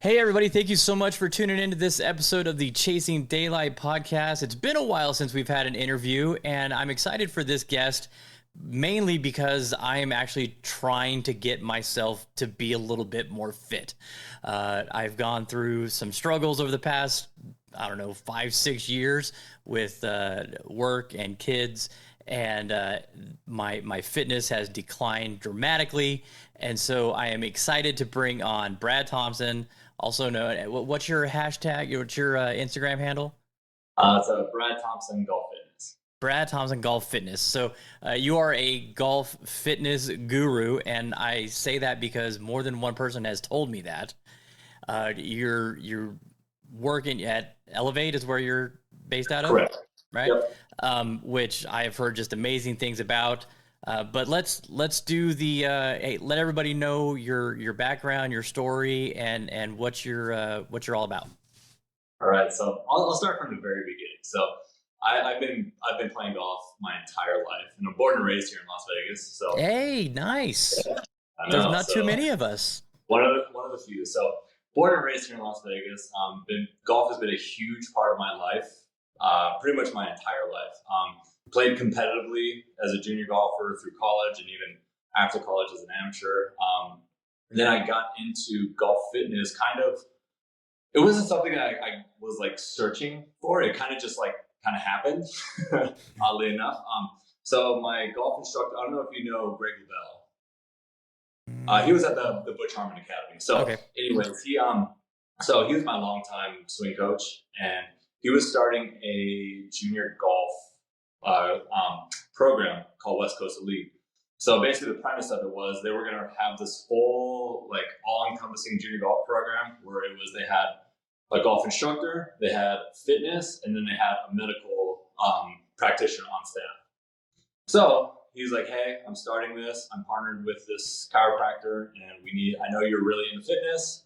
Hey, everybody. Thank you so much for tuning into this episode of the Chasing Daylight podcast. It's been a while since we've had an interview, and I'm excited for this guest, mainly because I am actually trying to get myself to be a little bit more fit. I've gone through some struggles over the past, 5-6 years with work and kids, and my fitness has declined dramatically. And so I am excited to bring on Brad Thompson, also known. What's your hashtag? What's your Instagram handle? So Brad Thompson Golf Fitness. Brad Thompson Golf Fitness. So you are a golf fitness guru, and I say that because more than one person has told me that. You're working at Elevate is where you're based out of, Correct. right? Yep. Which I have heard just amazing things about. But let's do the hey, let everybody know your background, your story, and what you're all about. All right. So I'll start from the very beginning. So I've been playing golf my entire life, and I'm born and raised here in Las Vegas. So Hey, nice. yeah, I There's know. not too many of us. One of the few. So born and raised here in Las Vegas. Golf has been a huge part of my life, pretty much my entire life. Played competitively as a junior golfer through college and even after college as an amateur. Then I got into golf fitness it wasn't something that I was like searching for. It kind of happened, oddly enough. So my golf instructor, I don't know if you know Greg Lavelle. He was at the Butch Harmon Academy. So Okay. anyways, he was my longtime swing coach, and he was starting a junior golf program called West Coast Elite. So basically the premise of it was they were going to have this full, like, all-encompassing junior golf program where they had a golf instructor, they had fitness, and then they had a medical practitioner on staff. So he's like, hey, I'm starting this. I'm partnered with this chiropractor, and I know you're really into fitness.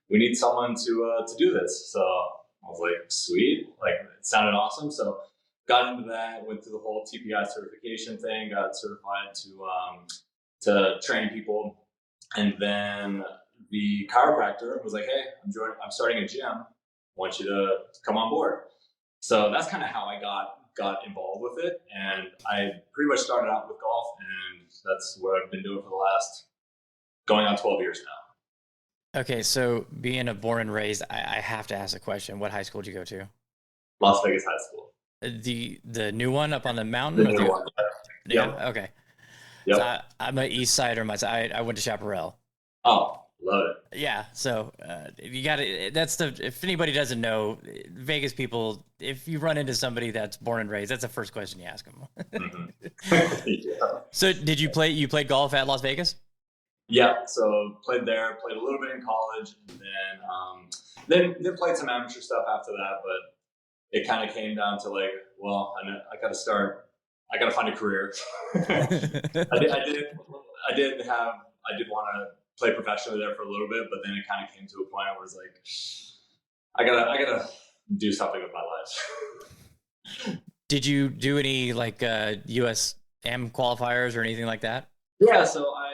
We need someone to do this. So I was like, sweet. Like, it sounded awesome. So got into that, went through the whole TPI certification thing, got certified to train people. And then the chiropractor was like, hey, I'm starting a gym. I want you to come on board. So that's kind of how I got involved with it. And I pretty much started out with golf, and that's what I've been doing for the last going on 12 years now. Okay, so being a born and raised, I have to ask a question. What high school did you go to? Las Vegas High School. The new one up on the mountain? The new one. Yeah, Yep. okay. Yep. So I'm an East Sider myself. I went to Chaparral. Oh, love it. Yeah, so you got to. If anybody doesn't know, Vegas people, if you run into somebody that's born and raised, that's the first question you ask them. Mm-hmm. Yeah. So did you play? You played golf at Las Vegas? Yeah, so played there, played a little bit in college, and then played some amateur stuff after that. But it kind of came down to like, well, I got to find a career. I did want to play professionally there for a little bit, but then it kind of came to a point where it was like, I gotta do something with my life. Did you do any like USM qualifiers or anything like that? Yeah, so I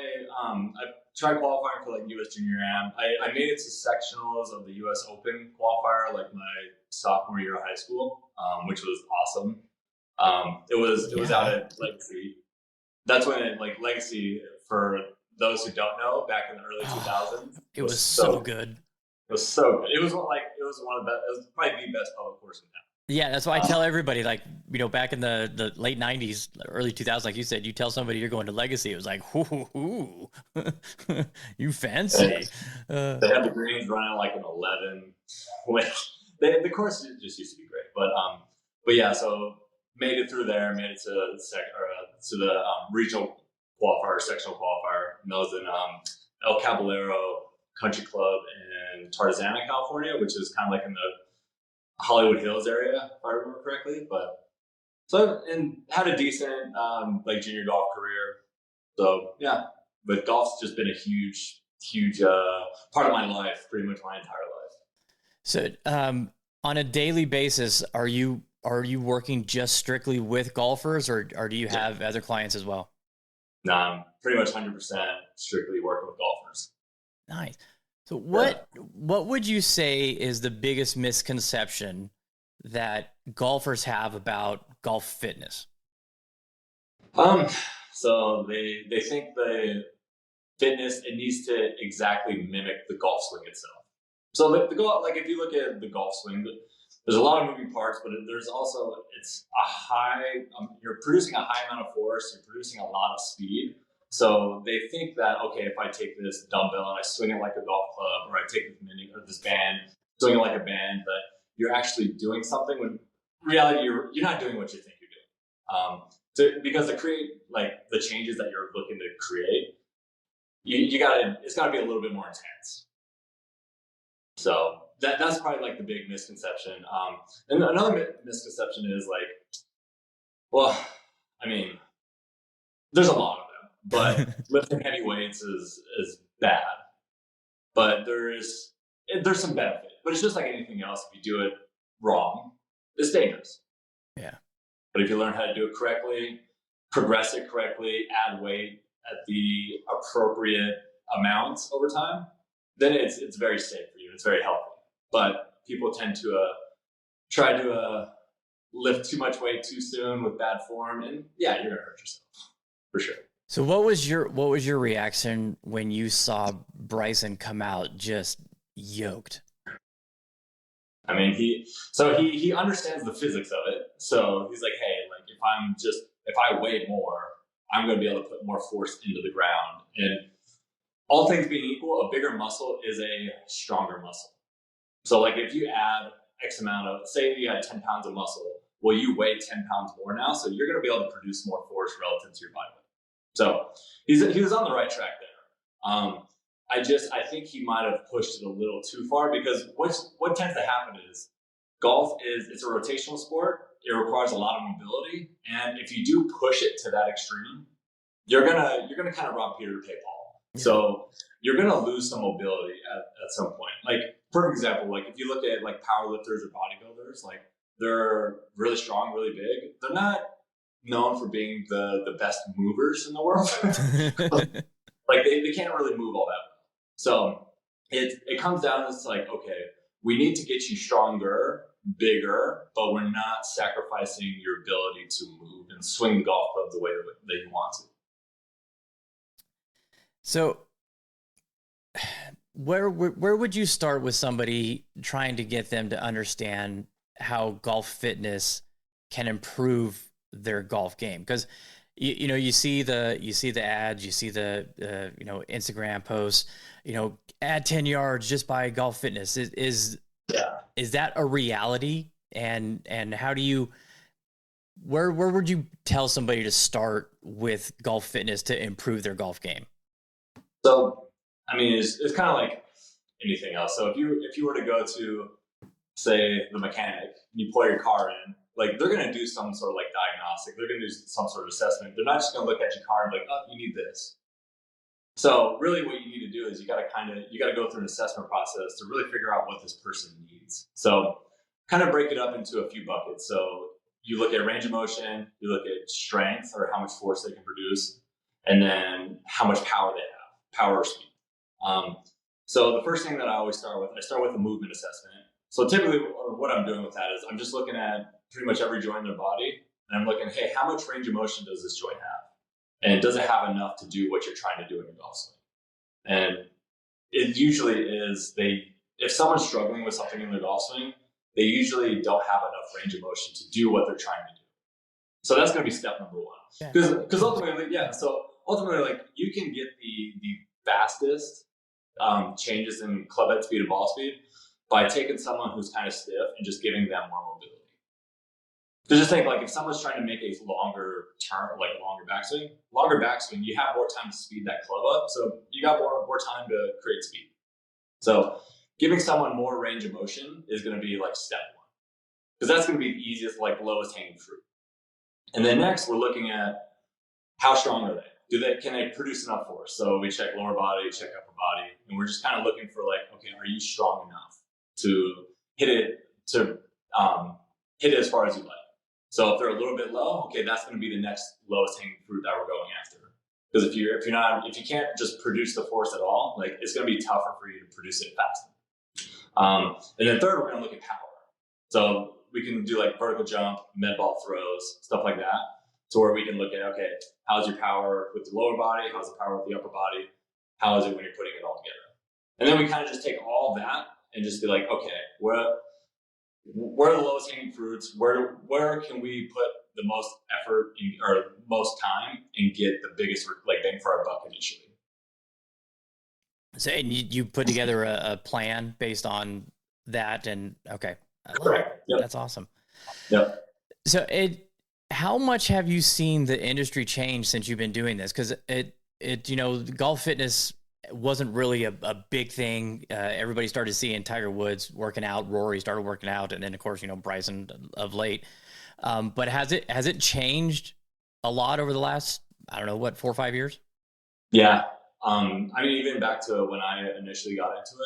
tried qualifying for like US Junior Am. I made it to sectionals of the US Open qualifier like my sophomore year of high school, which was awesome. It was out at Legacy. That's when Legacy, for those who don't know, back in the early 2000s, it was so good. It was so good. It was one of the best. It was probably the best public course in town. Yeah, that's why I tell everybody, like, back in the late 90s, early 2000s, like you said, you tell somebody you're going to Legacy, it was like, ooh, you fancy. They had the greens running like an 11. The course just used to be great. But yeah, so made it through there, made it to the regional qualifier, sectional qualifier. And that was in El Caballero Country Club in Tarzana, California, which is kind of like in the Hollywood Hills area, if I remember correctly. And had a decent junior golf career. So yeah, but golf's just been a huge part of my life, pretty much my entire life. So on a daily basis, are you working just strictly with golfers, or do you have other clients as well? No, I'm pretty much 100% strictly working with golfers. Nice. So Yeah. what would you say is the biggest misconception that golfers have about golf fitness? Um, so they think the fitness, it needs to exactly mimic the golf swing itself. So the golf, like if you look at the golf swing, there's a lot of moving parts, but there's also, it's a high, you're producing a high amount of force, you're producing a lot of speed. So they think that, okay, if I take this dumbbell and I swing it like a golf club, or I take this mini or this band, swing it like a band, but you're actually doing something when in reality you're not doing what you think you're doing. Because to create like the changes that you're looking to create, you gotta, it's gotta be a little bit more intense. So that's probably like the big misconception. And another misconception is like, well, I mean, there's a lot of them, but lifting heavy weights is bad. But there's some benefit. But it's just like anything else. If you do it wrong, it's dangerous. Yeah. But if you learn how to do it correctly, progress it correctly, add weight at the appropriate amounts over time, then it's very safe for you. It's very healthy. But people tend to try to lift too much weight too soon with bad form, and yeah, you're gonna hurt yourself for sure. So what was your reaction when you saw Bryson come out just yoked? I mean, he understands the physics of it. So he's like, hey, like if I weigh more, I'm going to be able to put more force into the ground. And all things being equal, a bigger muscle is a stronger muscle. So like if you add X amount of, say you had 10 pounds of muscle, well, you weigh 10 pounds more now, so you're going to be able to produce more force relative to your body weight. So he was on the right track there. I think he might have pushed it a little too far, because what tends to happen is it's a rotational sport. It requires a lot of mobility, and if you do push it to that extreme, you're gonna kind of rob Peter to pay Paul. Yeah. So you're gonna lose some mobility at some point. Like, for example, like if you look at like powerlifters or bodybuilders, like they're really strong, really big. They're not known for being the best movers in the world. Like they can't really move all that well. So it comes down to like, okay, we need to get you stronger, bigger, but we're not sacrificing your ability to move and swing the golf club the way that you want to. So where would you start with somebody trying to get them to understand how golf fitness can improve their golf game? Because you see the ads, you see the Instagram posts, add 10 yards just by golf fitness. Is that a reality? And how do you, where would you tell somebody to start with golf fitness to improve their golf game? So, I mean, it's kind of like anything else. So if you were to go to, say, the mechanic, and you pull your car in, like they're going to do some sort of like diagnostic. They're going to do some sort of assessment. They're not just going to look at your car and be like, oh, you need this. So really what you need to do is you got to go through an assessment process to really figure out what this person needs. So kind of break it up into a few buckets. So you look at range of motion, you look at strength, or how much force they can produce, and then how much power they have, power or speed. So the first thing that I always start with a movement assessment. So typically what I'm doing with that is I'm just looking at pretty much every joint in their body, and I'm looking, hey, how much range of motion does this joint have? And does it have enough to do what you're trying to do in your golf swing? And it usually is, if someone's struggling with something in their golf swing, they usually don't have enough range of motion to do what they're trying to do. So that's going to be step number one. Because ultimately, like you can get the fastest changes in club head speed and ball speed by taking someone who's kind of stiff and just giving them more mobility. Because just think, like, if someone's trying to make a longer backswing, you have more time to speed that club up. So you got more time to create speed. So giving someone more range of motion is going to be like step one, because that's going to be the easiest, like lowest hanging fruit. And then next, we're looking at how strong are they? Can they produce enough force? So we check lower body, check upper body, and we're just kind of looking for like, okay, are you strong enough to hit it as far as you like? So if they're a little bit low, okay, that's going to be the next lowest hanging fruit that we're going after. Because if you can't just produce the force at all, like it's going to be tougher for you to produce it faster. And then third, we're going to look at power. So we can do like vertical jump, med ball throws, stuff like that. So where we can look at, okay, how's your power with the lower body? How's the power with the upper body? How is it when you're putting it all together? And then we kind of just take all that and just be like, okay, where are the lowest hanging fruits? Where can we put the most effort or most time and get the biggest like bang for our buck initially? So, and you put together a plan based on that, and okay, correct. Yep. That's awesome. Yep. So, how much have you seen the industry change since you've been doing this? Because golf fitness wasn't really a big thing. Everybody started seeing Tiger Woods working out, Rory started working out, and then of course Bryson of late. But has it changed a lot over the last 4 or 5 years? Yeah. Even back to when I initially got into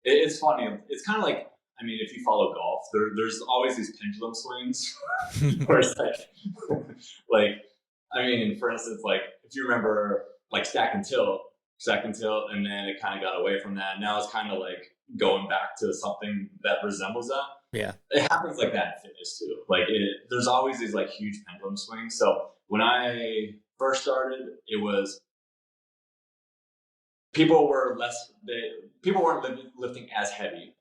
it, it's funny. It's kind of like, if you follow golf, there's always these pendulum swings where it's for instance, like if you remember like stack and tilt, and then it kind of got away from that. Now it's kind of like going back to something that resembles that. Yeah. It happens like that in fitness too. Like there's always these like huge pendulum swings. So when I first started, it was people weren't lifting as heavy.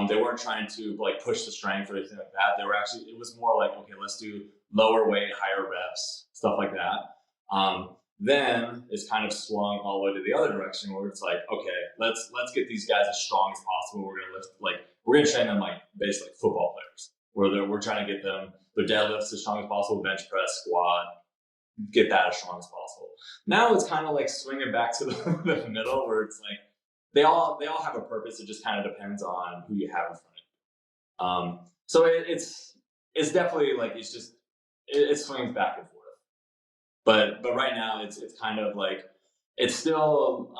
They weren't trying to like push the strength or anything like that. It was more like, okay, let's do lower weight, higher reps, stuff like that. Then it's kind of swung all the way to the other direction where it's like, okay, let's get these guys as strong as possible. We're going to train them like basically football players, where we're trying to get them their deadlifts as strong as possible, bench press, squat, get that as strong as possible. Now it's kind of like swinging back to the middle where it's like they all have a purpose. It just kind of depends on who you have in front of you. So it's definitely like it swings back and forth. But right now it's kind of like it's still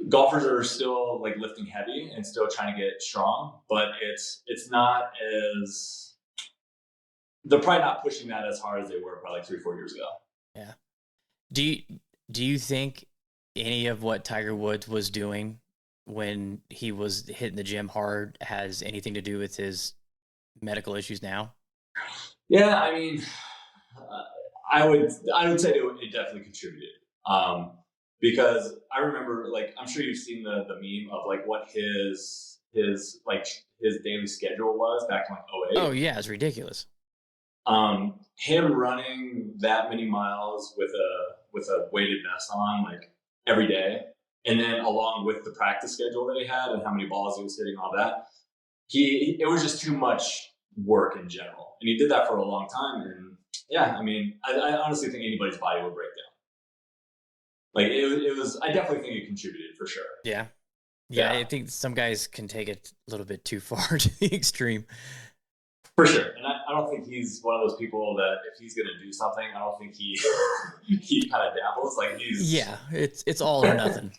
golfers are still like lifting heavy and still trying to get strong, but it's not as they're probably not pushing that as hard as they were probably like 3-4 years ago. Yeah. Do you think any of what Tiger Woods was doing when he was hitting the gym hard has anything to do with his medical issues now? Yeah, I would say it definitely contributed. Because I remember, like, I'm sure you've seen the meme of like what his daily schedule was back in like 2008. Oh yeah, it's ridiculous. Him running that many miles with a weighted vest on like every day, and then along with the practice schedule that he had and how many balls he was hitting, all that, it was just too much work in general, and he did that for a long time. And yeah, I honestly think anybody's body would break down. Like it was, I definitely think it contributed for sure. Yeah. I think some guys can take it a little bit too far to the extreme. For sure. And I don't think he's one of those people that if he's going to do something, I don't think he kind of dabbles. Like it's all or nothing.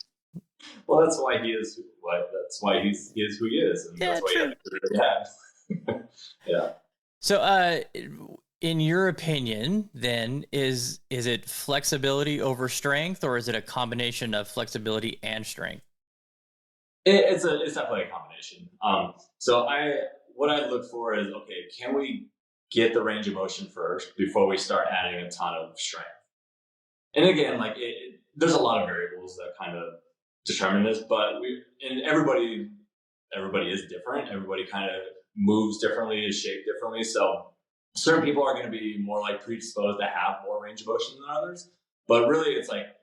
Well, that's why he is he is who he is. And that's why true. Yeah. So, in your opinion, then, is it flexibility over strength, or is it a combination of flexibility and strength? It's definitely a combination. So what I look for is, okay, can we get the range of motion first before we start adding a ton of strength? And again, like there's a lot of variables that kind of determine this, but everybody is different. Everybody kind of moves differently, is shaped differently. So certain people are going to be more like predisposed to have more range of motion than others. But really, it's like,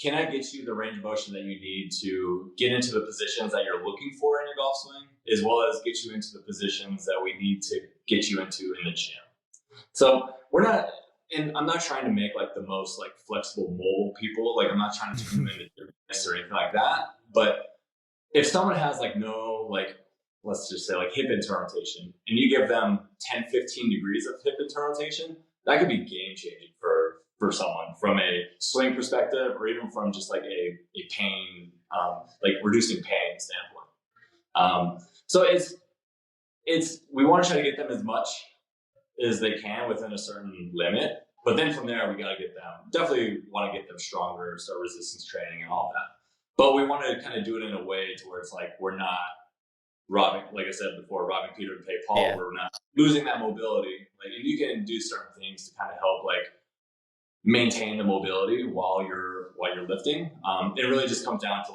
can I get you the range of motion that you need to get into the positions that you're looking for in your golf swing, as well as get you into the positions that we need to get you into in the gym? So I'm not trying to make like the most like flexible mobile people. Like I'm not trying to turn them into gymnasts or anything like that. But if someone has like no, like, let's just say like hip internal rotation, and you give them 10, 15 degrees of hip internal rotation, that could be game changing for someone from a swing perspective, or even from just like a pain, like reducing pain standpoint. So we want to try to get them as much as they can within a certain limit. But then from there, we got to definitely want to get them stronger, start resistance training and all that. But we want to kind of do it in a way to where it's like we're not robbing, like I said before, robbing Peter to pay Paul. Yeah. We're not losing that mobility. Like, and you can do certain things to kind of help, like, maintain the mobility while you're lifting. It really just comes down to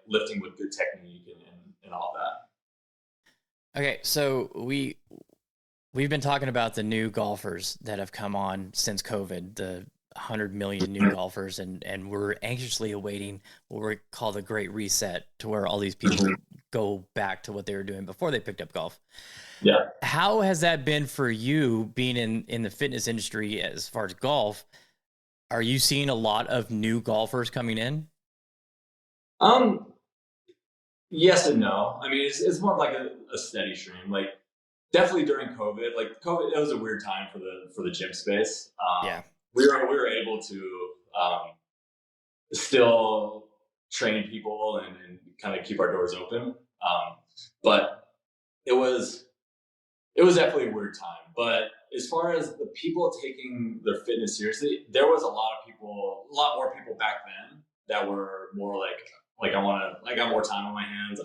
lifting with good technique and all that. Okay, so we've been talking about the new golfers that have come on since COVID, the 100 million new golfers, and we're anxiously awaiting what we call the Great Reset, to where all these people go back to what they were doing before they picked up golf. Yeah. How has that been for you, being in the fitness industry as far as golf? Are you seeing a lot of new golfers coming in? Yes and no. I mean, it's more of like a steady stream. Like, definitely during COVID, it was a weird time for the gym space. Yeah. We were able to still train people and kind of keep our doors open. But it was definitely a weird time. But as far as the people taking their fitness seriously, there was a lot more people back then that were more like I got more time on my hands.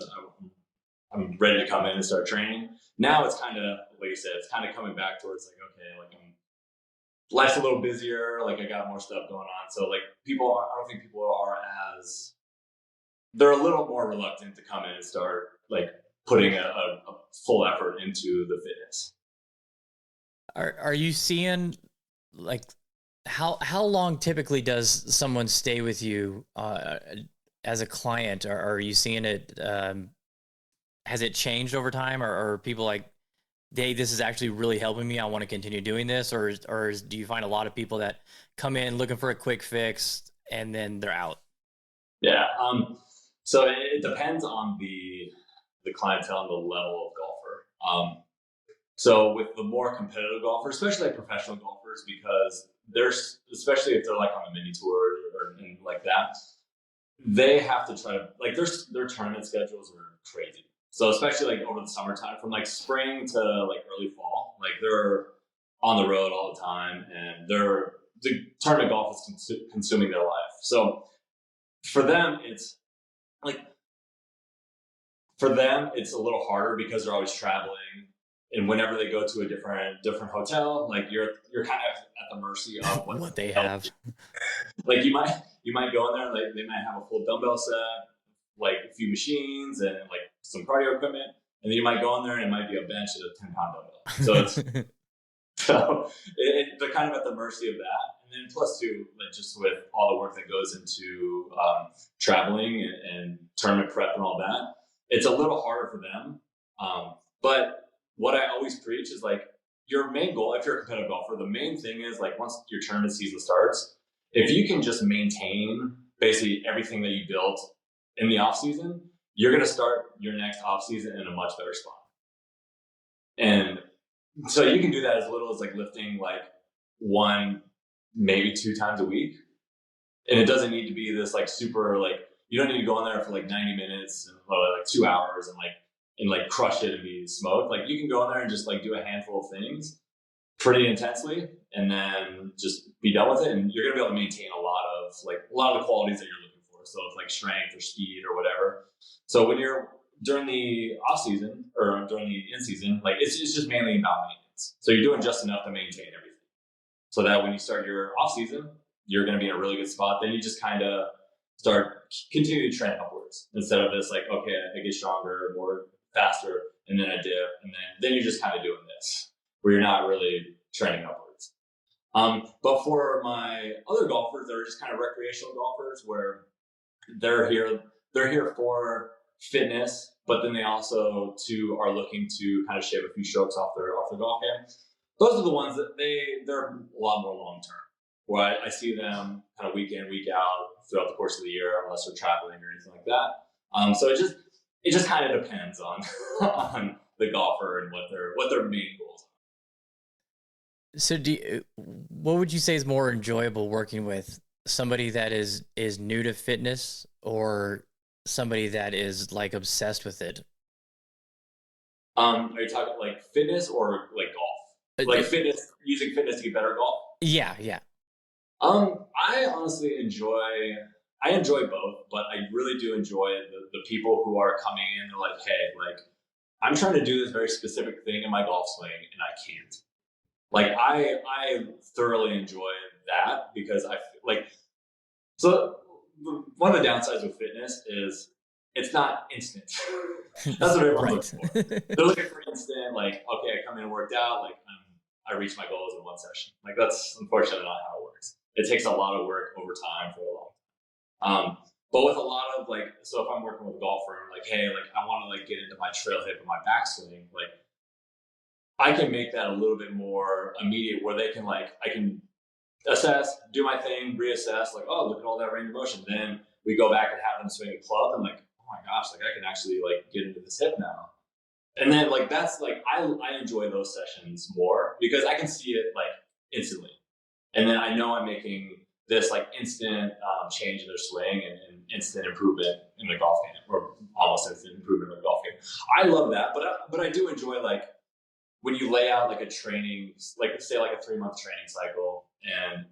I'm ready to come in and start training. Now it's kind of, like you said, it's kind of coming back towards like, okay, like life's a little busier. Like, I got more stuff going on. So like I don't think people they're a little more reluctant to come in and start like putting a full effort into the fitness. Are you seeing, like, how long typically does someone stay with you as a client? Or are you seeing it? Has it changed over time, or are people like, hey, this is actually really helping me, I want to continue doing this? Or do you find a lot of people that come in looking for a quick fix and then they're out? Yeah. So it depends on the clientele and the level of golfer. So with the more competitive golfers, especially like professional golfers, because especially if they're like on a mini tour or like that, they have to try to, like, their tournament schedules are crazy. So especially like over the summertime, from like spring to like early fall, like they're on the road all the time, and the tournament golf is consuming their life. So for them, it's a little harder because they're always traveling, and whenever they go to a different hotel, like you're kind of at the mercy of what they have. Like you might go in there, like they might have a full dumbbell set, like a few machines and like some cardio equipment, and then you might go in there and it might be a bench at a 10-pound dumbbell. So they're kind of at the mercy of that. And then plus too, like just with all the work that goes into traveling and tournament prep and all that, it's a little harder for them. But what I always preach is like, your main goal, if you're a competitive golfer, the main thing is like, once your tournament season starts, if you can just maintain basically everything that you built in the off season, you're going to start your next off season in a much better spot. And so you can do that as little as like lifting like 1, maybe 2 times a week. And it doesn't need to be this like super, like, you don't need to go in there for like 90 minutes and like 2 hours and crush it and be smoked. Like, you can go in there and just like do a handful of things pretty intensely and then just be done with it. And you're going to be able to maintain a lot of the qualities that you're looking for. So it's like strength or speed or whatever. So when you're during the off season or during the in season, like it's just mainly about maintenance. So you're doing just enough to maintain everything, so that when you start your off season, you're going to be in a really good spot. Then you just kind of continue to trend upwards instead of this like, okay, I get stronger, more faster, and then I dip, and then you're just kind of doing this where you're not really trending upwards. But for my other golfers that are just kind of recreational golfers, where they're here for fitness, but then they also too are looking to kind of shave a few strokes off their golf game. Those are the ones that they're a lot more long term, where I see them kind of week in, week out throughout the course of the year, unless they're traveling or anything like that. So it just kind of depends on on the golfer and what their main goals are. So what would you say is more enjoyable, working with somebody that is new to fitness or somebody that is like obsessed with it? Are you talking like fitness or like golf? Like fitness, using fitness to get better at golf? Yeah. I honestly I enjoy both, but I really do enjoy the people who are coming in. They're like, hey, like I'm trying to do this very specific thing in my golf swing and I can't. Like I thoroughly enjoy that because I like so one of the downsides with fitness is it's not instant. That's what everyone's Right. looking for. They're looking for instant, like, okay, I come in and worked out, like I reach my goals in one session. Like that's unfortunately not how it works. It takes a lot of work over time for a long but with a lot of like, so if I'm working with a golfer, I'm like, hey, like I want to like get into my trail hip and my backswing, like I can make that a little bit more immediate where they can like, I can assess, do my thing, reassess, like, oh, look at all that range of motion. Then we go back and have them swing a club and like, oh my gosh, like I can actually like get into this hip now. And then like, that's like, I enjoy those sessions more because I can see it like instantly. And then I know I'm making this like instant change in their swing and instant improvement in the golf game, or almost instant improvement in the golf game. I love that, but I do enjoy like when you lay out like a training, like say like a 3-month training cycle, and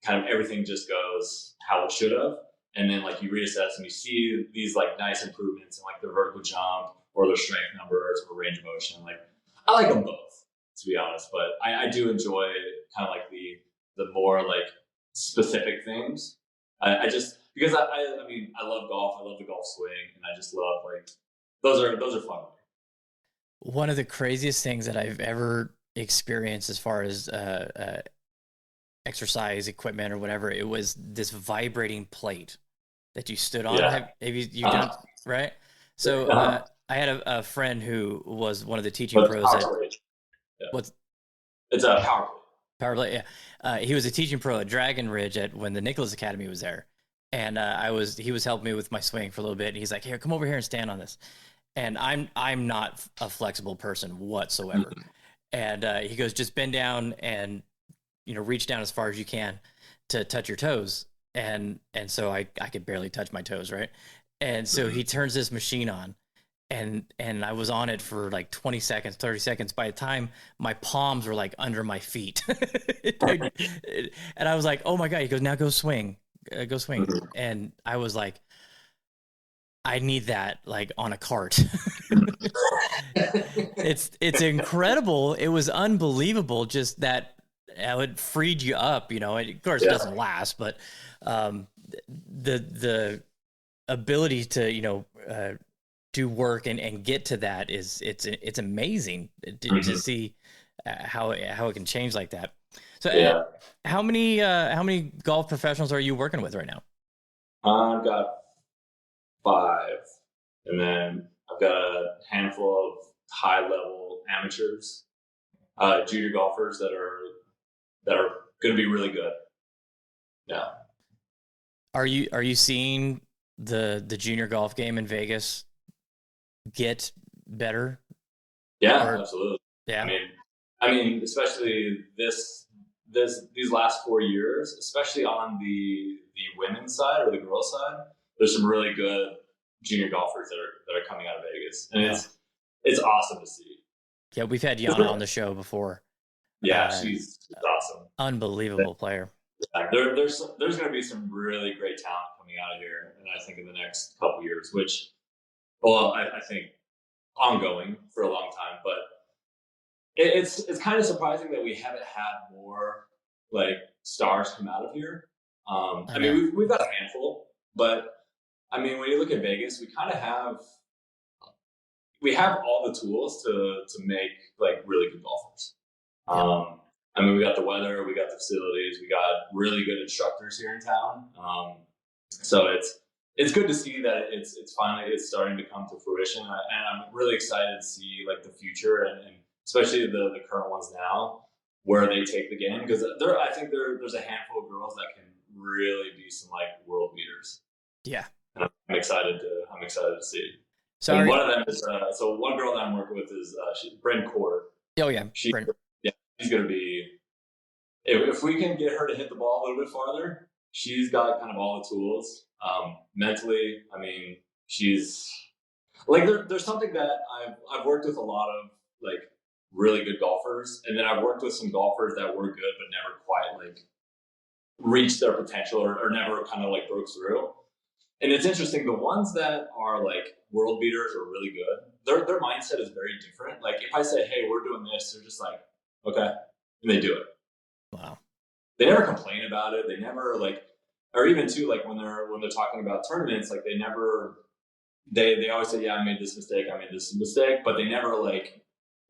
kind of everything just goes how it should have, and then like you reassess and you see these like nice improvements in like their vertical jump or their strength numbers or range of motion. Like I like them both, to be honest, but I do enjoy kind of like the more like specific things. I just because I mean I love golf. I love the golf swing, and I just love like those are fun. One of the craziest things that I've ever experienced as far as exercise equipment or whatever, it was this vibrating plate that you stood on. Yeah. Have you done right? So I had a friend who was one of the teaching But pros at yeah. what's It's a power plate. Power Play. Yeah, he was a teaching pro at Dragon Ridge at when the Nicholas Academy was there, and he was helping me with my swing for a little bit. And he's like, "Here, come over here and stand on this." And I'm not a flexible person whatsoever. Mm-hmm. And he goes, "Just bend down and reach down as far as you can to touch your toes." And so I could barely touch my toes, right? And so he turns this machine on, and I was on it for like 20 seconds, 30 seconds. By the time my palms were like under my feet, and I was like, "Oh my God." He goes, "Now go swing, go swing." And I was like, I need that like on a cart. It's incredible. It was unbelievable. Just that how it freed you up, of course it doesn't last, but the ability to, do work and get to that it's amazing to see how it can change like that. So how many golf professionals are you working with right now? I've got 5, and then I've got a handful of high level amateurs, junior golfers that are going to be really good. Yeah. Are you seeing the junior golf game in Vegas get better? Yeah, absolutely. Yeah. I mean, especially these last 4 years, especially on the women's side or the girls' side, there's some really good junior golfers that are coming out of Vegas, and it's awesome to see. Yeah, we've had Yana on the show before. Yeah, she's awesome. Unbelievable player. Yeah, there's going to be some really great talent coming out of here, and I think in the next couple of years, which, well, I think ongoing for a long time, but it's kind of surprising that we haven't had more like stars come out of here. I mean, we've got a handful, but I mean, when you look at Vegas, we have all the tools to make like really good golfers. I mean, we got the weather, we got the facilities, we got really good instructors here in town. So it's good to see that it's finally starting to come to fruition, and I'm really excited to see like the future and especially the current ones now where they take the game, because I think there's a handful of girls that can really be some like world beaters. Yeah, and I'm excited to see. So and one of them is so one girl that I'm working with is Bryn Court. Oh yeah, she's going to be, if we can get her to hit the ball a little bit farther, she's got kind of all the tools. Mentally, I mean, she's like there's something that I've worked with a lot of like really good golfers, and then I've worked with some golfers that were good but never quite like reached their potential or never kind of like broke through. And it's interesting, the ones that are like world beaters or really good, their mindset is very different. Like if I say, hey, we're doing this, they're just like, okay, and they do it. Wow. They never complain about it. They never like, or even too, like when they're talking about tournaments, like they never, they always say, yeah, I made this mistake, but they never like,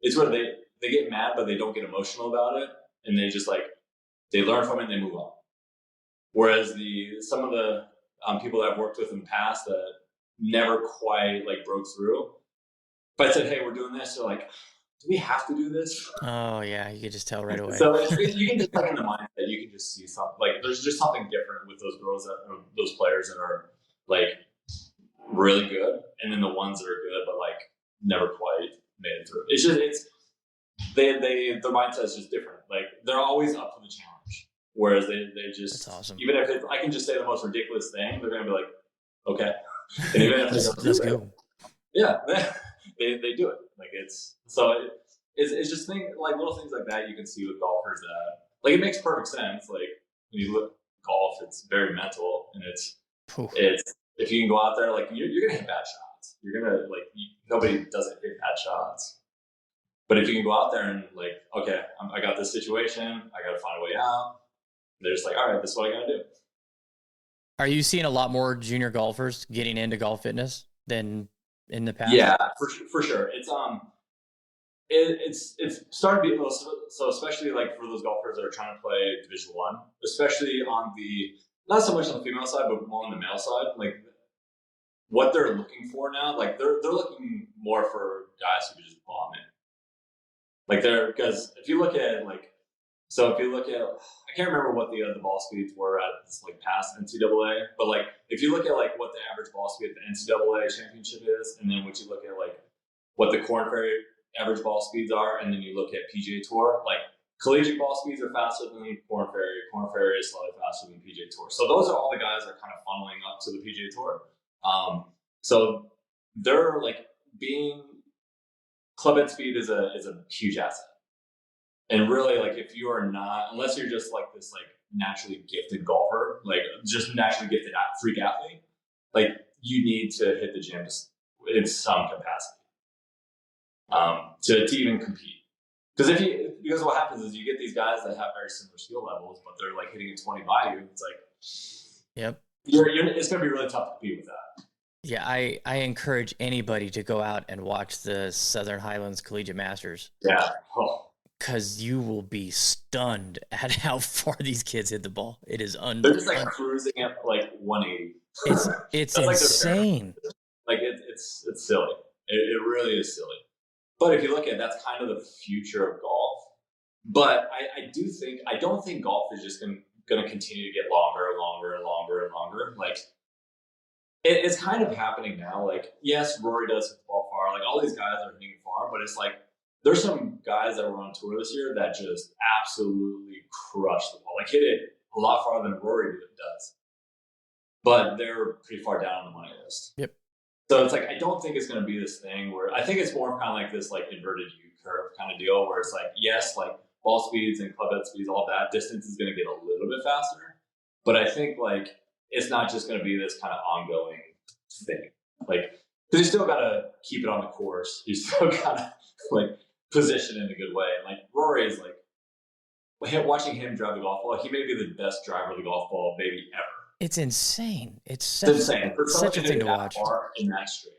it's where they get mad, but they don't get emotional about it. And they just like, they learn from it and they move on. Whereas some of the people that I've worked with in the past that never quite like broke through, if I said, hey, we're doing this, they're like, do we have to do this? Oh yeah, you could just tell right away. So you can just like in the mindset, you can just see something like there's just something different with those girls those players that are like really good, and then the ones that are good but like never quite made it through. It's just their mindset is just different. Like they're always up to the challenge, whereas they just, that's awesome. Even if I can just say the most ridiculous thing, they're gonna be like, okay, and even if let's go. Yeah, they do it. Like it's just like little things like that you can see with golfers that like it makes perfect sense. Like when you look at golf, it's very mental, and it's if you can go out there, like you're gonna hit bad shots. You're gonna like nobody doesn't hit bad shots, but if you can go out there and like, okay, I got this situation, I got to find a way out. They're just like, all right, this is what I got to do. Are you seeing a lot more junior golfers getting into golf fitness than in the past? Yeah, for sure. It's starting to be so especially like for those golfers that are trying to play Division One, especially on the not so much on the female side, but more on the male side. Like what they're looking for now, like they're looking more for guys who can just bomb it. Like because if you look at I can't remember what the ball speeds were at this like past NCAA, but like if you look at like what the average ball speed at the NCAA championship is, and then what you look at like what the Korn Ferry average ball speeds are, and then you look at PGA Tour, like collegiate ball speeds are faster than Korn Ferry. Korn Ferry is slightly faster than PGA Tour. So those are all the guys that are kind of funneling up to the PGA Tour. So they're like being club head speed is a huge asset. And really, like, if you are not, unless you're just like this, like, naturally gifted golfer, like, just naturally gifted freak athlete, like, you need to hit the gym in some capacity to even compete. Because what happens is you get these guys that have very similar skill levels, but they're like hitting a 20 by you. It's like, yep, it's going to be really tough to compete with that. Yeah, I encourage anybody to go out and watch the Southern Highlands Collegiate Masters. Yeah. Because you will be stunned at how far these kids hit the ball. It is They're just like cruising at like 180. It's insane. Like it's silly. It really is silly. But if you look at it, that's kind of the future of golf. But I don't think golf is just going to continue to get longer and longer and longer and longer. Like it's kind of happening now. Like yes, Rory does hit the ball far. Like all these guys are hitting far, but it's like there's some guys that were on tour this year that just absolutely crushed the ball. Like hit it a lot farther than Rory does. But they're pretty far down on the money list. Yep. So it's like, I don't think it's going to be this thing where I think it's more kind of like this like inverted U-curve kind of deal where it's like, yes, like ball speeds and club head speeds, all that distance is going to get a little bit faster. But I think like, it's not just going to be this kind of ongoing thing. Like, because you still got to keep it on the course. You still got to like position in a good way. And like Rory is like, watching him drive the golf ball, he may be the best driver of the golf ball maybe ever. It's insane. It's insane. For such a thing to watch. In that straight.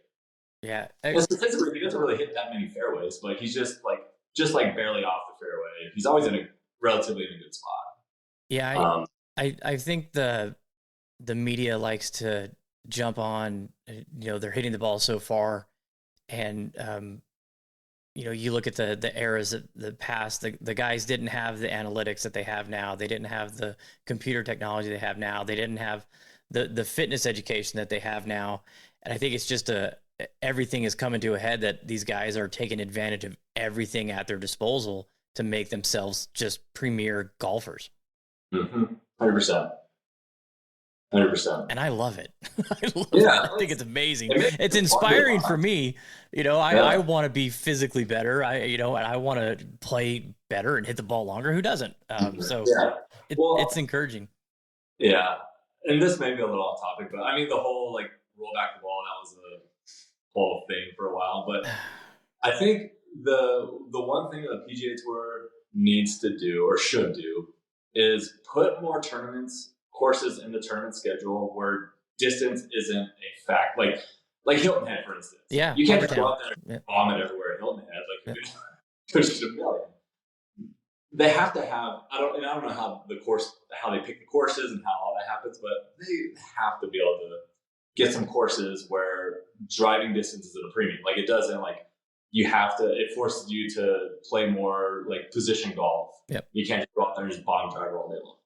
Yeah. Statistically, he doesn't really hit that many fairways, but he's just like barely off the fairway. He's always relatively in a good spot. Yeah. I think the media likes to jump on, they're hitting the ball so far, and you look at the eras of the past, the guys didn't have the analytics that they have now. They didn't have the computer technology they have now. They didn't have the fitness education that they have now. And I think it's just everything is coming to a head that these guys are taking advantage of everything at their disposal to make themselves just premier golfers. 100%. 100%. And I love it. I love it. Yeah, I think it's amazing. it It's makes it fun to inspiring for watch. me. I want to be physically better. And I want to play better and hit the ball longer. Who doesn't? So Yeah. it's Well, encouraging. yeah. And this may be a little off topic, but I mean, the whole like roll back the ball, that was a whole thing for a while. But I think the one thing that the PGA Tour needs to do or should do is put more courses in the tournament schedule where distance isn't a fact. Like Hilton Head, for instance. Yeah. You can't just go Town. out there and Yeah. vomit everywhere at Hilton Head. Like Yeah. there's just a million. They have to have I don't know how they pick the courses and how all that happens, but they have to be able to get some courses where driving distance is at a premium. Like it doesn't like it forces you to play more like position golf. Yep. You can't just go out there and just bottom driver all day long.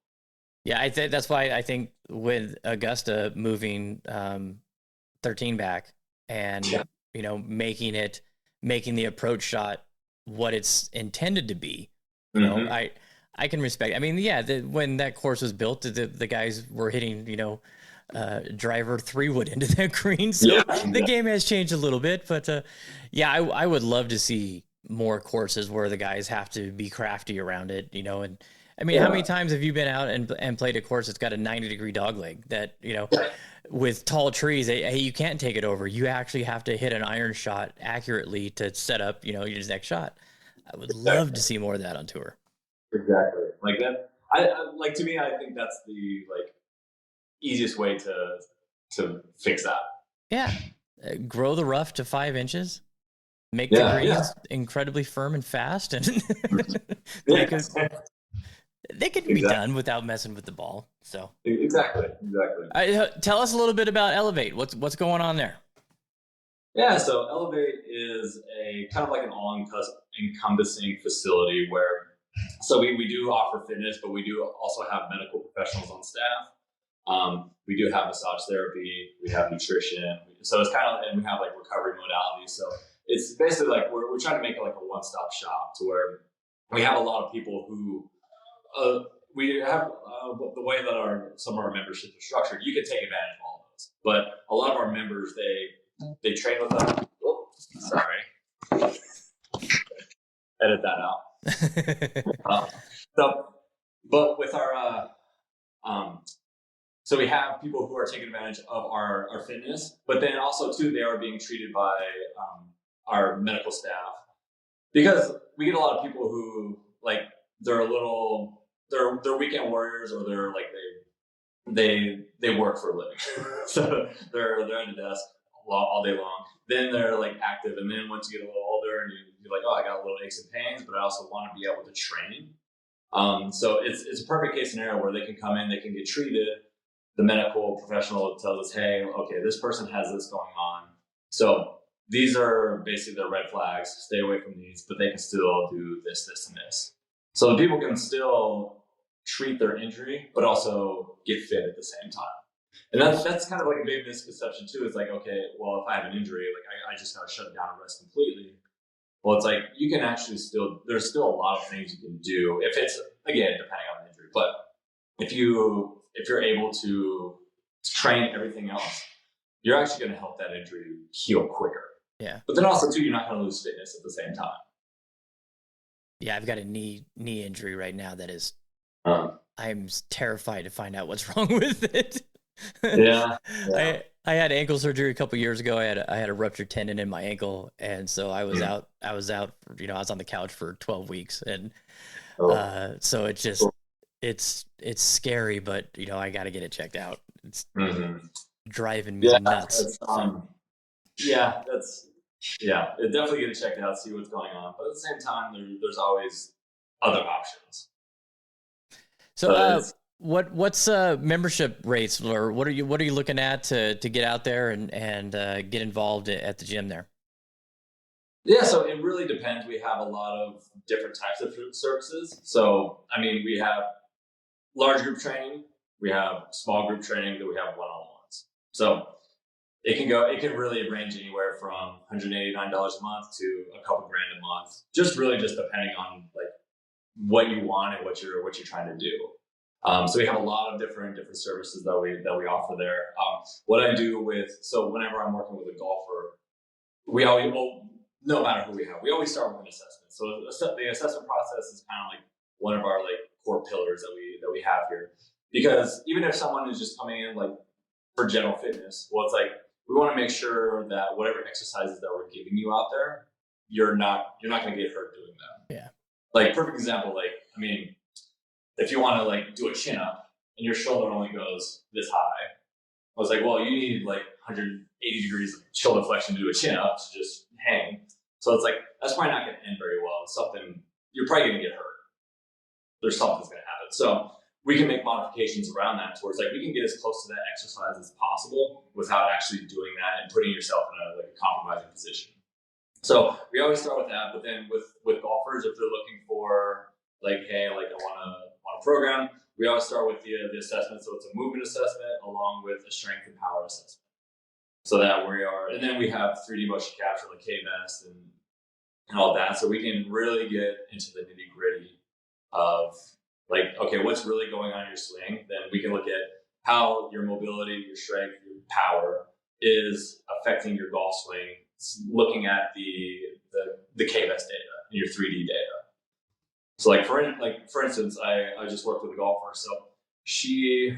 Yeah, I think that's why I think with Augusta moving 13 back and making the approach shot what it's intended to be. I can respect. I mean, yeah, when that course was built, the guys were hitting driver 3-wood into that green, so the game has changed a little bit. But I would love to see more courses where the guys have to be crafty around it, and. I mean, how many times have you been out and played a course that's got a 90-degree dogleg that, with tall trees, hey, you can't take it over. You actually have to hit an iron shot accurately to set up, your next shot. I would love to see more of that on tour. Exactly. Like that. I to me, I think that's the easiest way to fix that. Yeah. Grow the rough to 5 inches. Make the greens incredibly firm and fast. And they can be done without messing with the ball. So exactly. Tell us a little bit about Elevate. What's going on there? Yeah, so Elevate is a kind of like an all-encompassing facility where, so we do offer fitness, but we do also have medical professionals on staff. We do have massage therapy, we have nutrition. So it's kind of, and we have like recovery modalities. So it's basically like we're trying to make it like a one-stop shop to where we have a lot of people who. We have the way that some of our memberships are structured. You can take advantage of all of those, but a lot of our members they train with us. Oh, sorry, edit that out. But with our so we have people who are taking advantage of our fitness, but then also too they are being treated by our medical staff because we get a lot of people who like. They're weekend warriors, or they're like they work for a living, so they're at the desk all day long. Then they're like active, and then once you get a little older, and you're like, oh, I got a little aches and pains, but I also want to be able to train. So it's a perfect case scenario where they can come in, they can get treated. The medical professional tells us, hey, okay, this person has this going on, so these are basically the red flags. Stay away from these, but they can still do this, and this. So the people can still treat their injury, but also get fit at the same time. And that's kind of like a big misconception too. It's like, okay, well, if I have an injury, like I just got to shut it down and rest completely. Well, it's like you can actually there's still a lot of things you can do if it's, again, depending on the injury. But if you're able to train everything else, you're actually going to help that injury heal quicker. Yeah. But then also too, you're not going to lose fitness at the same time. Yeah, I've got a knee injury right now that is. I'm terrified to find out what's wrong with it. Yeah. I had ankle surgery a couple years ago. I had a ruptured tendon in my ankle, and so I was out. I was out. I was on the couch for 12 weeks, and so it's just it's scary. But I got to get it checked out. It's driving me nuts. Definitely get it checked out, see what's going on. But at the same time, there's always other options. So, what's membership rates, or what are you looking at to get out there and get involved at the gym there? Yeah, so it really depends. We have a lot of different types of services. So, I mean, we have large group training, we have small group training, then we have one-on-ones. So it can really range anywhere from $189 a month to a couple grand a month. Just depending on like what you want and what you're trying to do. So we have a lot of different services that we offer there. What I do so whenever I'm working with a golfer, we always, well, no matter who we have, we always start with an assessment. So the assessment process is kind of like one of our like core pillars that we have here, because even if someone is just coming in like for general fitness, well, it's like we want to make sure that whatever exercises that we're giving you out there, you're not going to get hurt doing them. Yeah. Like perfect example, like I mean, if you want to like do a chin up and your shoulder only goes this high, I was like, well, you need like 180 degrees of shoulder flexion to do a chin up to just hang. So it's like, that's probably not going to end very well. It's something, you're probably going to get hurt. There's something's going to happen. So we can make modifications around that towards like, we can get as close to that exercise as possible without actually doing that and putting yourself in a compromising position. So we always start with that, but then with golfers, if they're looking for like, hey, like I want a program, we always start with the assessment. So it's a movement assessment along with a strength and power assessment. So that we are, and then we have 3D motion capture like K-Vest and all that. So we can really get into the nitty gritty of like, okay, what's really going on in your swing? Then we can look at how your mobility, your strength, your power is affecting your golf swing, looking at the K-Vest data and your 3D data. So for instance, I just worked with a golfer. So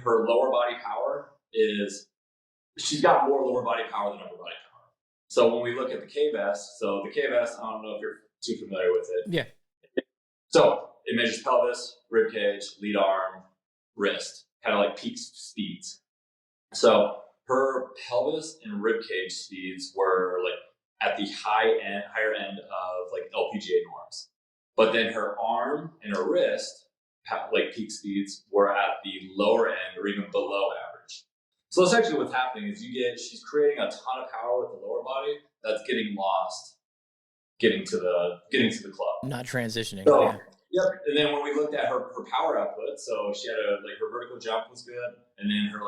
her lower body power she's got more lower body power than upper body power. So when we look at the K-Vest, I don't know if you're too familiar with it. Yeah. So it measures pelvis, rib cage, lead arm, wrist, kind of like peak speeds. So her pelvis and rib cage speeds were like at the higher end of like LPGA norms. But then her arm and her wrist, like peak speeds, were at the lower end or even below average. So essentially what's happening is she's creating a ton of power with the lower body that's getting lost getting to the club. Not transitioning. So, yeah. Yep. And then when we looked at her power output, so she had her vertical jump was good, and then her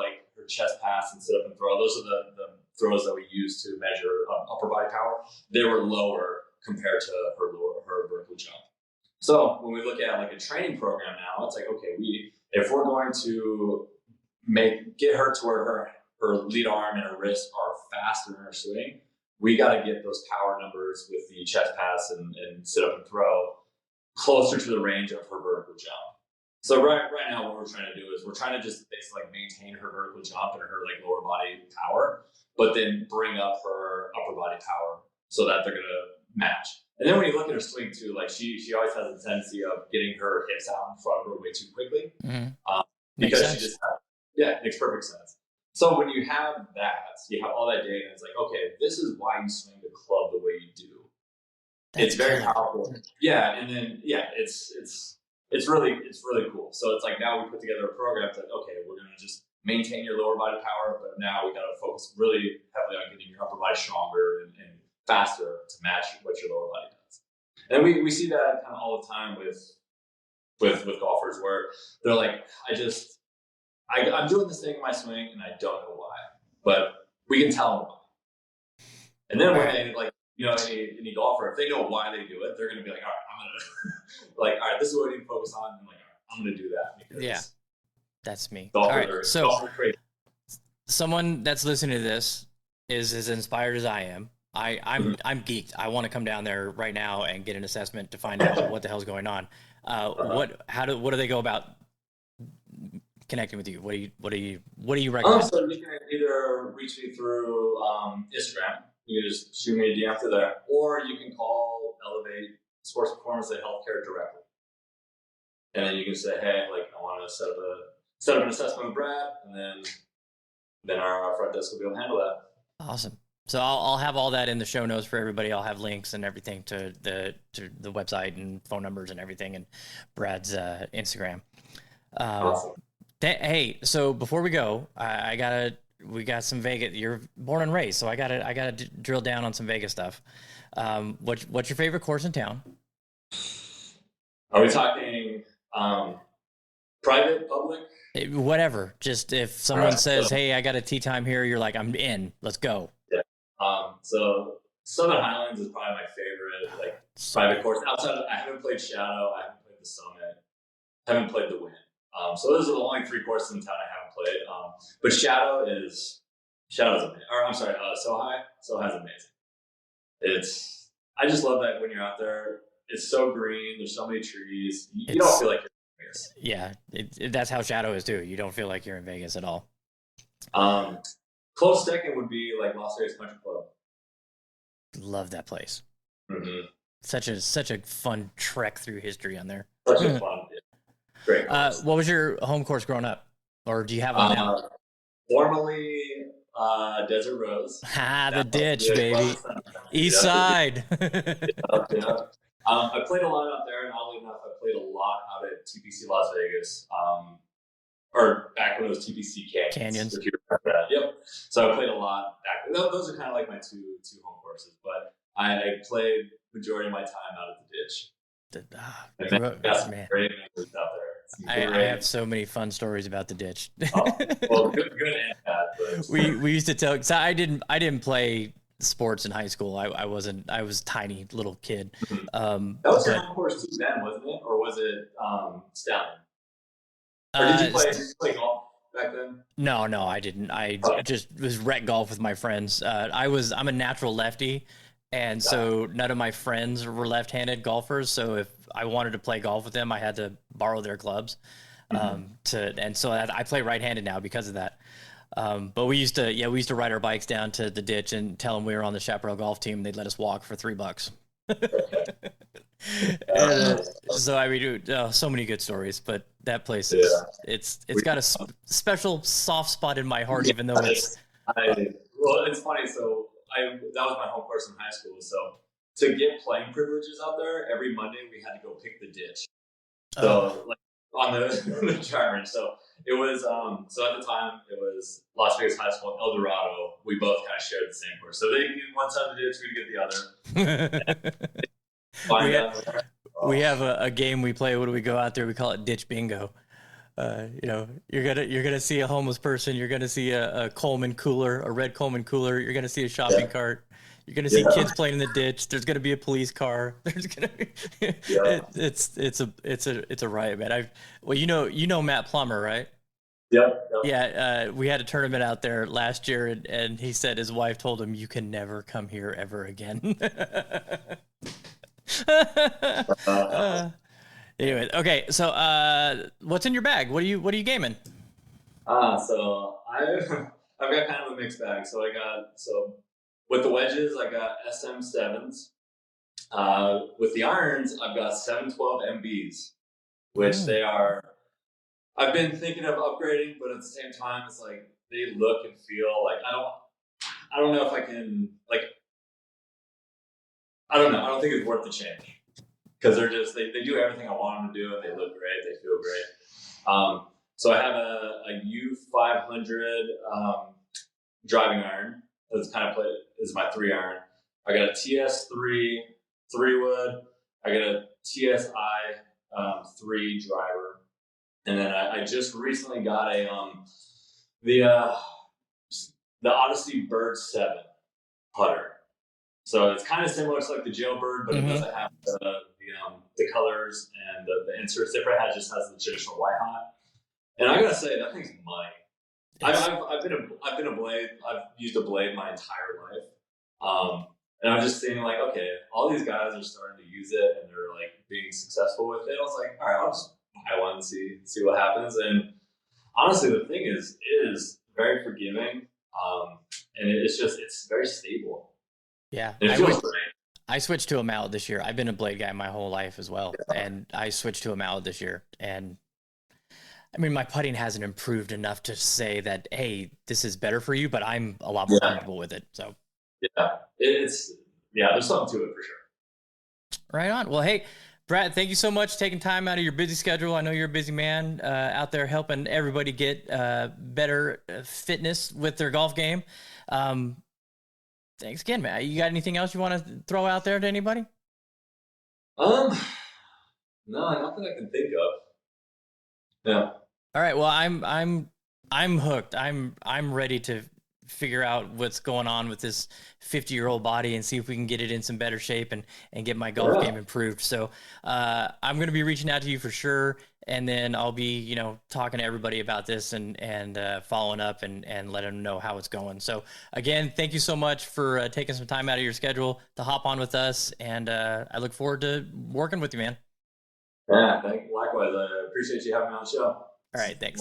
chest pass and sit up and throw. Those are the throws that we use to measure upper body power. They were lower compared to her vertical jump. So when we look at like a training program now, it's like, okay, if we're going to get her to where her lead arm and her wrist are faster in her swing, we got to get those power numbers with the chest pass and sit up and throw closer to the range of her vertical jump. So right now what we're trying to do is we're trying to just basically maintain her vertical jump and her lower body power, but then bring up her upper body power so that they're going to match. And then when you look at her swing too, like she always has a tendency of getting her hips out in front of her way too quickly. Mm-hmm. Because it makes perfect sense. So when you have that, you have all that data, and it's like, okay, this is why you swing the club the way you do. It's very powerful. Yeah, and then it's really cool. So it's like now we put together a program that's like, okay, we're gonna just maintain your lower body power, but now we gotta focus really heavily on getting your upper body stronger and faster to match what your lower body does. And we see that kind of all the time with golfers where they're like, I'm doing this thing in my swing and I don't know why, but we can tell them why. And then when they any golfer, if they know why they do it, they're going to be like, all right, I'm going to all right, this is what we need to focus on. And I'm going to do that. Because that's me. All right. So someone that's listening to this is as inspired as I am. I'm geeked. I want to come down there right now and get an assessment to find out what the hell's going on. What do they go about connecting with you? What do you recommend? So you can either reach me through Instagram. You can just shoot me a DM through there, or you can call Elevate Sports Performance and Healthcare directly, and then you can say, hey, I want to set up an assessment with Brad, and then our front desk will be able to handle that. Awesome. So I'll have all that in the show notes for everybody. I'll have links and everything to the website and phone numbers and everything, and Brad's Instagram. Awesome. Hey, so before we go, we got some Vegas. You're born and raised, so I gotta drill down on some Vegas stuff. What's your favorite course in town? Are we talking private, public? Whatever. Just if someone says, "Hey, I got a tee time here," you're like, "I'm in. Let's go." Yeah. So Southern Highlands is probably my favorite private course. Outside, I haven't played Shadow. I haven't played the Summit. I haven't played the Win. So those are the only 3 courses in town I haven't played. But Shadow's amazing. Or I'm sorry, Sohi's amazing. I just love that when you're out there, it's so green. There's so many trees. You don't feel like you're in Vegas. Yeah, that's how Shadow is too. You don't feel like you're in Vegas at all. Close second would be like Las Vegas Country Club. Love that place. Mm-hmm. Such a fun trek through history on there. Such a fun, great. What was your home course growing up, or do you have one now? Formerly Desert Rose. The ditch, baby. East side. I played a lot out there, and oddly enough, I played a lot out at TPC Las Vegas. Or back when it was TPC Canyons. If you remember that. Yep. So I played a lot back. Those are kind of like my two home courses, but I played majority of my time out at the ditch. Man. Great memories out there. I have so many fun stories about the ditch. Well, good and bad. But. We used to tell. So I didn't play sports in high school. I was tiny little kid. That was your home course too then, wasn't it? Or was it Stallion? Or did you play golf back then? No, I didn't. I just was rec golf with my friends. I'm a natural lefty, and so none of my friends were left-handed golfers. So if I wanted to play golf with them, I had to borrow their clubs. And so I play right-handed now because of that. But we used to ride our bikes down to the ditch and tell them we were on the Chaparral golf team. And they'd let us walk for $3. So I mean, so many good stories, but that place is it's got a special soft spot in my heart, even though it's. Well, it's funny. So that was my home course in high school. So to get playing privileges out there, every Monday we had to go pick the ditch. So like on the driver. So it was so at the time it was Las Vegas High School and El Dorado. We both kind of shared the same course. So they get one side of the ditch, we get the other. We have a game we play when we go out there. We call it ditch bingo. You're gonna see a homeless person. You're gonna see a Coleman cooler, a red Coleman cooler. You're gonna see a shopping cart. You're gonna see kids playing in the ditch. There's gonna be a police car. There's gonna be it's a riot, man. You know Matt Plummer, right? Yep. Yeah, we had a tournament out there last year, and he said his wife told him, "You can never come here ever again." Anyway, okay. So, what's in your bag? What are you gaming? So I've got kind of a mixed bag. So with the wedges, I got SM7s. With the irons, I've got 712 MBs, which they are. I've been thinking of upgrading, but at the same time, it's like they look and feel like I don't know if I can like. I don't know. I don't think it's worth the change because they're just they do everything I want them to do and they look great. They feel great. So I have a U500 driving iron. That's kind of is my 3-iron. I got a TS3 3-wood. I got a TSI 3 driver, and then I just recently got the Odyssey Bird 7 putter. So it's kind of similar to like the Jailbird, but it doesn't have the colors and the inserts different. It just has the traditional white hot. And I gotta say that thing's money. I've been a blade. I've used a blade my entire life, and I'm just seeing like, okay, all these guys are starting to use it and they're like being successful with it. I was like, all right, I'll just buy one and see what happens. And honestly, the thing it is very forgiving, and it's very stable. Yeah, it feels great. I switched to a mallet this year. I've been a blade guy my whole life as well, and I switched to a mallet this year. And I mean, my putting hasn't improved enough to say that, hey, this is better for you, but I'm a lot more comfortable with it. So there's something to it for sure. Right on. Well, hey, Brad, thank you so much for taking time out of your busy schedule. I know you're a busy man out there helping everybody get better fitness with their golf game. Thanks again, man. You got anything else you want to throw out there to anybody? No, not that I can think of. Yeah. All right. Well, I'm hooked. I'm ready to figure out what's going on with this 50-year-old body and see if we can get it in some better shape and get my golf game improved. So I'm going to be reaching out to you for sure. And then I'll be, you know, talking to everybody about this and following up and letting them know how it's going. So again, thank you so much for taking some time out of your schedule to hop on with us. And I look forward to working with you, man. Yeah, likewise. I appreciate you having me on the show. All right, thanks.